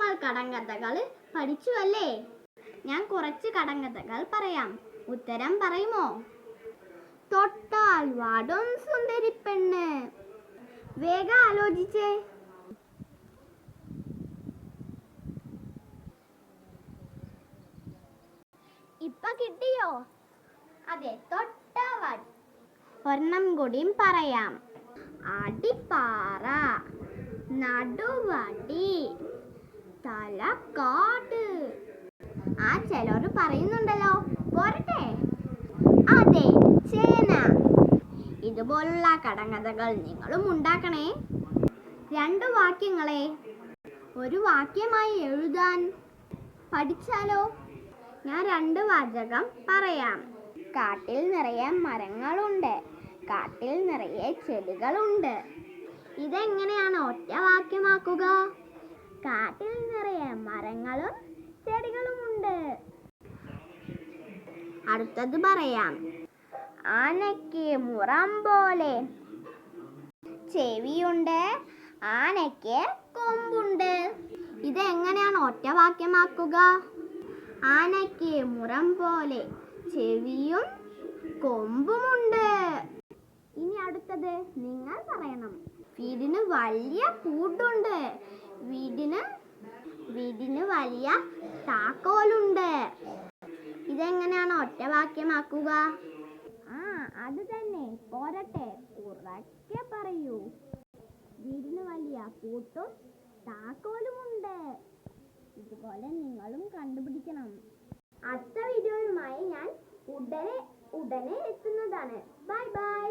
നിങ്ങൾ കടങ്കഥകൾ പഠിച്ചു അല്ലേ? ഞാൻ കുറച്ച് കടങ്കഥകൾ പറയാം. ഉത്തരം പറയുമോ? തൊട്ടാൽ വാടും സുന്ദരി പെണ്ണ്. വേഗം ആലോചിച്ചേ. ഇപ്പൊ കിട്ടിയോ? അതെ, തൊട്ടാൽ. ഒരെണ്ണം കൂടിയും പറയാം. അടിപ്പാറ, നടുവടി, തലക്കാട്. ചിലർ പറയുന്നുണ്ടല്ലോ, പോരട്ടെ? അതെ, ചേന. ഇതുപോലുള്ള കടങ്കഥകൾ നിങ്ങളും ഉണ്ടാക്കണേ. 2 വാക്യങ്ങളെ ഒരു വാക്യമായി എഴുതാൻ പഠിച്ചാലോ? ഞാൻ 2 വാചകം പറയാം. കാട്ടിൽ നിറയെ മരങ്ങളുണ്ട്, കാട്ടിൽ നിറയെ ചെടികളുണ്ട്. ഇതെങ്ങനെയാണ് ഒറ്റ വാക്യമാക്കുക? കാട്ടിൽ നിറയെ മരങ്ങളും ചെടികളുമുണ്ട്. അടുത്തത് പറയാം. ആനയ്ക്ക് മുറം പോലെ ചെവിയുണ്ട്, ആനയ്ക്ക് കൊമ്പുണ്ട്. ഇതെങ്ങനെയാണ് ഒറ്റ വാക്യമാക്കുക? ആനയ്ക്ക് മുറം പോലെ ചെവിയും കൊമ്പുമുണ്ട്. ഇനി അടുത്തത് നിങ്ങൾ പറയണം. വീടിന് വലിയ കൂടുണ്ട്, വീടിന് വലിയ താക്കോലുണ്ട്. ഇതെങ്ങനെയാണ് ഒറ്റ വാക്യമാക്കുക? അത് തന്നെ, പോരട്ടെ? ഉറക്കെ പറയൂ. വീടിന് വലിയ പൂട്ടും താക്കോലുമുണ്ട്. ഇതുപോലെ നിങ്ങളും കണ്ടുപിടിക്കണം. അടുത്ത വീഡിയോയുമായി ഞാൻ ഉടനെ എത്തുന്നതാണ്. Bye bye.